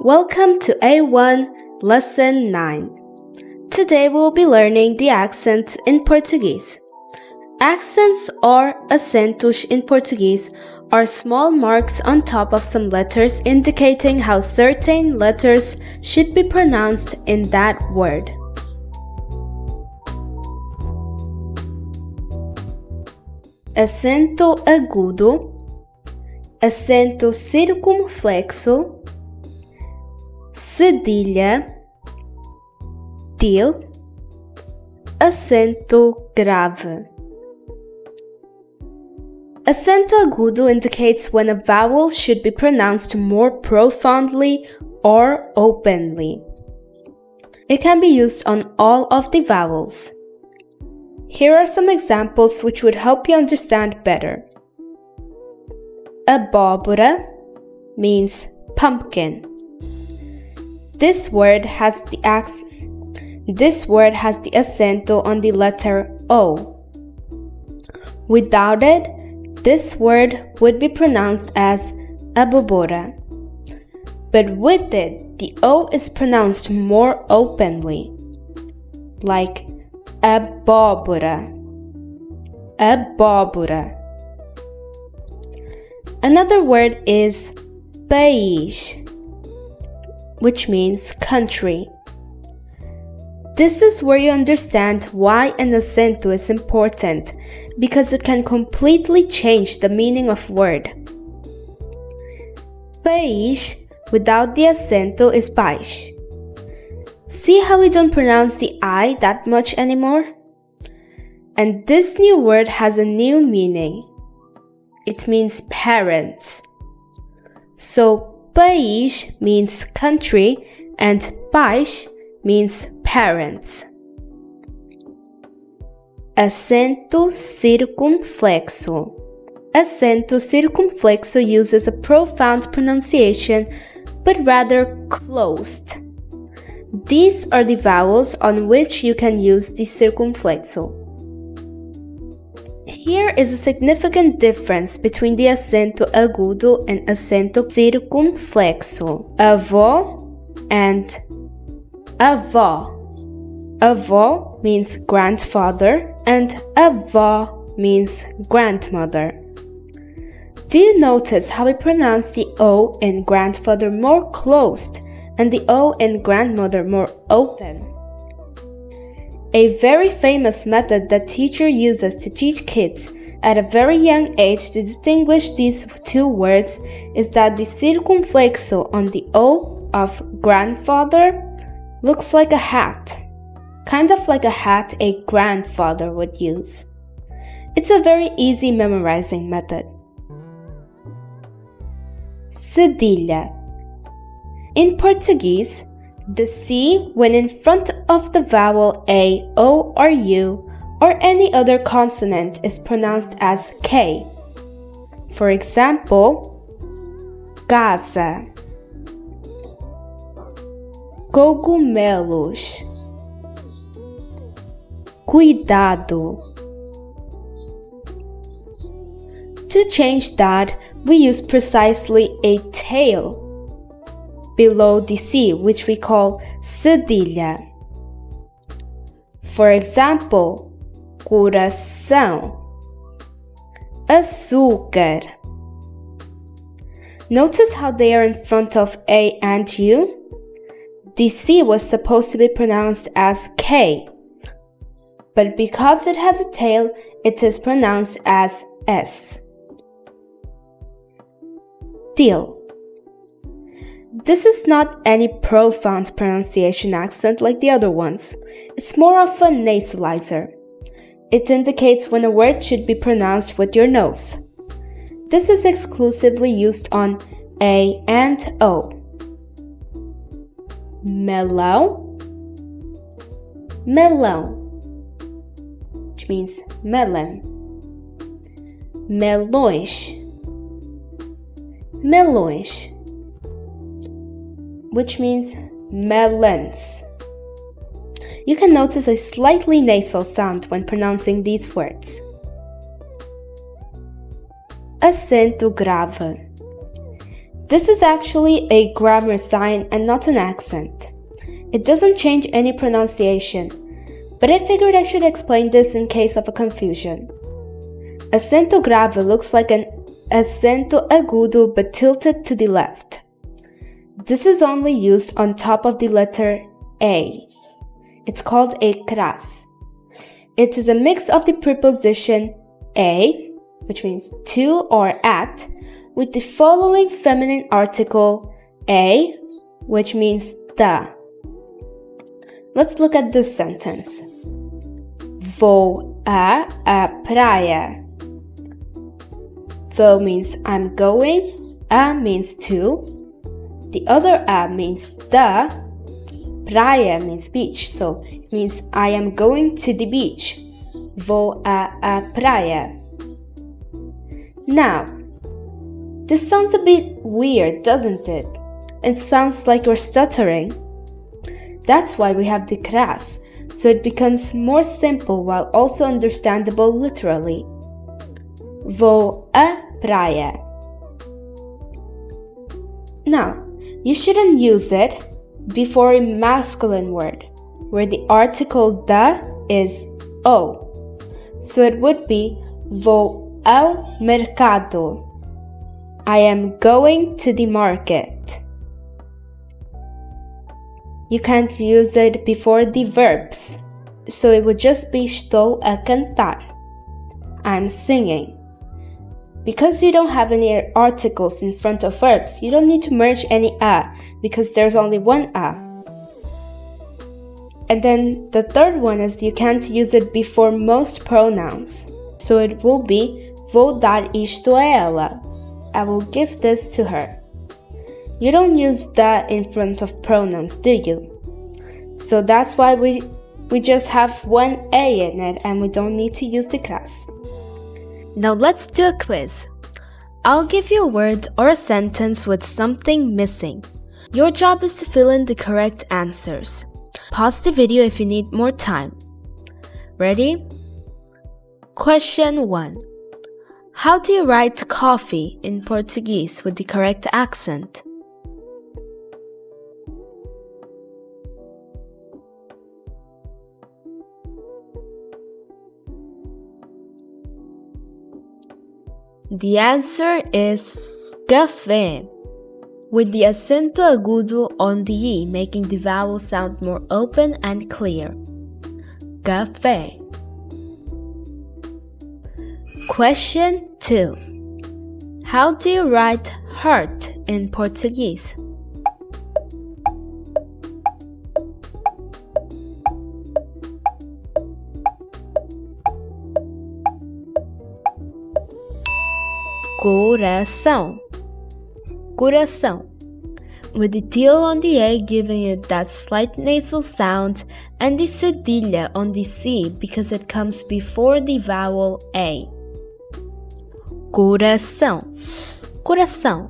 Welcome to A1 Lesson 9. Today we will be learning the accents in Portuguese. Accents or acentos in Portuguese are small marks on top of some letters indicating how certain letters should be pronounced in that word. Acento agudo, acento circunflexo, cedilha, til, acento grave. Acento agudo indicates when a vowel should be pronounced more profoundly or openly. It can be used on all of the vowels. Here are some examples which would help you understand better. Abóbora means pumpkin. This word has the acento on the letter O. Without it, this word would be pronounced as abóbora. But with it, the O is pronounced more openly, like abóbora. Abóbora. Another word is país, which means country. This is where you understand why an acento is important, because it can completely change the meaning of word. País without the acento is país. See how we don't pronounce the I that much anymore? And this new word has a new meaning. It means parents. So país means country and país means parents. Acento circunflexo. Acento circunflexo uses a profound pronunciation but rather closed. These are the vowels on which you can use the circunflexo. Here is a significant difference between the acento agudo and acento circunflexo. Avó and avó. Avó means grandfather and avó means grandmother. Do you notice how we pronounce the O in grandfather more closed and the O in grandmother more open? A very famous method that teacher uses to teach kids at a very young age to distinguish these two words is that the circunflexo on the O of grandfather looks like a hat, kind of like a hat a grandfather would use. It's a very easy memorizing method. Cedilha. In Portuguese, the C when in front of the vowel A, O, or U, or any other consonant is pronounced as K. For example, casa, cogumelos, cuidado. To change that, we use precisely a tail below the C, which we call cedilha. For example, coração, açúcar. Notice how they are in front of A and U? The C was supposed to be pronounced as K, but because it has a tail, it is pronounced as S. Til. This is not any profound pronunciation accent like the other ones. It's more of a nasalizer. It indicates when a word should be pronounced with your nose. This is exclusively used on A and O. Melão, melão, which means melon. Melões, melões, which means melons. You can notice a slightly nasal sound when pronouncing these words. Acento grave. This is actually a grammar sign and not an accent. It doesn't change any pronunciation, but I figured I should explain this in case of a confusion. Acento grave looks like an acento agudo but tilted to the left. This is only used on top of the letter A. It's called a cras. It is a mix of the preposition a, which means to or at, with the following feminine article a, which means the. Let's look at this sentence. Vou a praia. Vou means I'm going, a means to, the other a means the, praia means beach, so it means I am going to the beach. Vou a praia. Now, this sounds a bit weird, doesn't it? It sounds like you're stuttering. That's why we have the cras, so it becomes more simple while also understandable literally. Vou a praia. Now, you shouldn't use it before a masculine word, where the article da is o. So it would be vou ao mercado. I am going to the market. You can't use it before the verbs, so it would just be estou a cantar. I'm singing. Because you don't have any articles in front of verbs, you don't need to merge any a, because there's only one a. And then the third one is you can't use it before most pronouns. So it will be vou dar isto a ela. I will give this to her. You don't use that in front of pronouns, do you? So that's why we just have one a in it and we don't need to use the cras. Now let's do a quiz. I'll give you a word or a sentence with something missing. Your job is to fill in the correct answers. Pause the video if you need more time. Ready? Question 1. How do you write coffee in Portuguese with the correct accent? The answer is café, with the acento agudo on the E, making the vowel sound more open and clear. Café. Question 2. How do you write heart in Portuguese? Coração. Coração. With the teal on the A giving it that slight nasal sound and the cedilha on the C because it comes before the vowel A. Coração. Coração.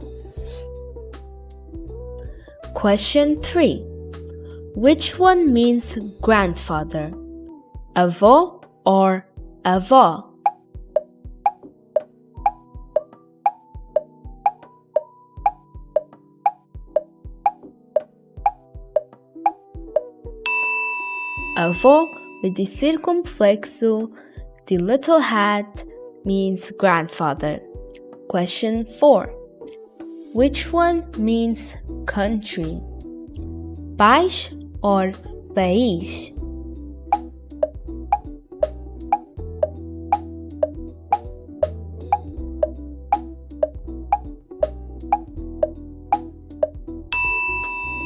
Question 3. Which one means grandfather? Avô or avó? Avô with the circumflexo, the little hat, means grandfather. Question 4. Which one means country? País or país?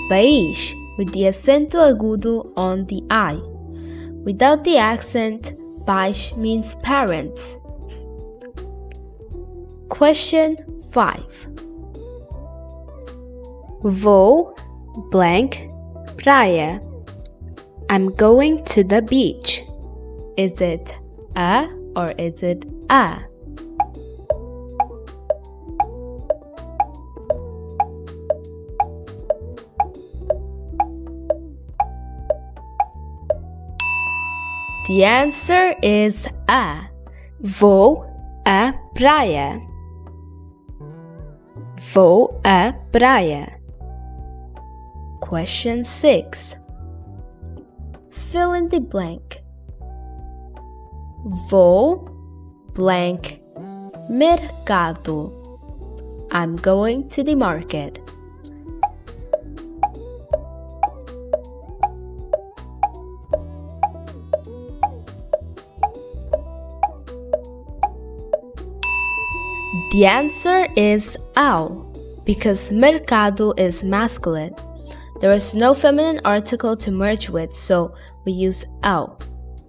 País with the acento agudo on the I. Without the accent, país means parents. Question 5. Vou blank praia. I'm going to the beach. Is it a or is it a? The answer is a. Vou à praia. Vou à praia. Question 6. Fill in the blank. Vou blank mercado. I'm going to the market. The answer is ao, because mercado is masculine. There is no feminine article to merge with, so we use ao.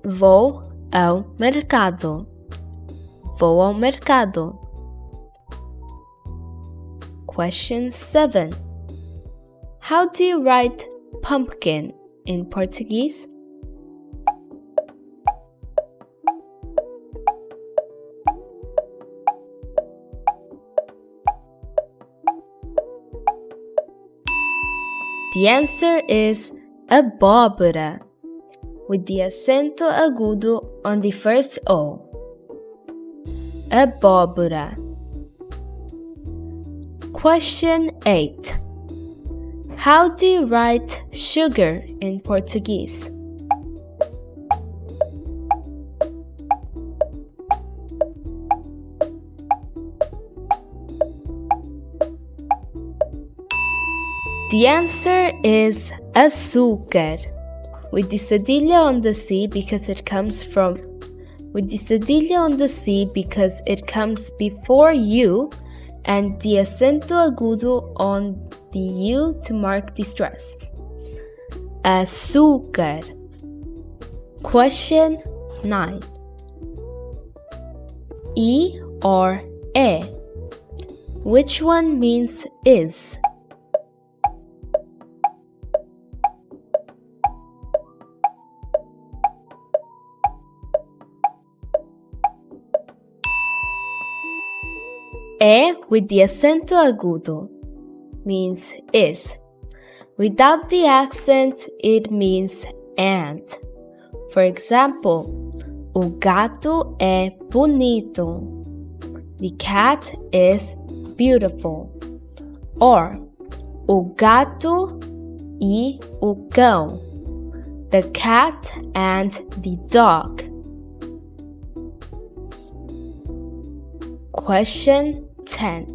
Vou ao mercado. Vou ao mercado. Question 7. How do you write pumpkin in Portuguese? The answer is abóbora, with the acento agudo on the first O. Abóbora. Question 8. How do you write sugar in Portuguese? The answer is açúcar, with the cedilha on the C because it comes before U, and the acento agudo on the U to mark the stress. Açúcar. Question 9. E or e? Which one means is? E with the acento agudo means is. Without the accent, it means and. For example, o gato é bonito. The cat is beautiful. Or, o gato e o cão. The cat and the dog. Question 10.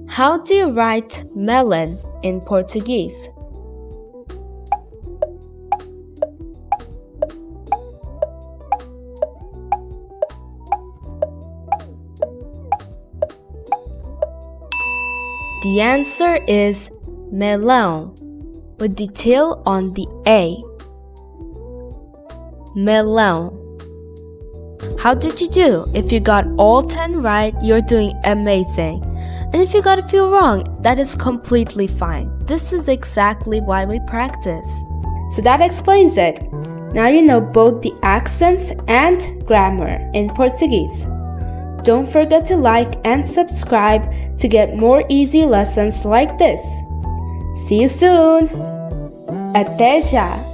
How do you write melon in Portuguese? The answer is melão, with the tail on the A. Melão. How did you do? If you got all 10 right, you're doing amazing. And if you got a few wrong, that is completely fine. This is exactly why we practice. So that explains it. Now you know both the accents and grammar in Portuguese. Don't forget to like and subscribe to get more easy lessons like this. See you soon! Até já!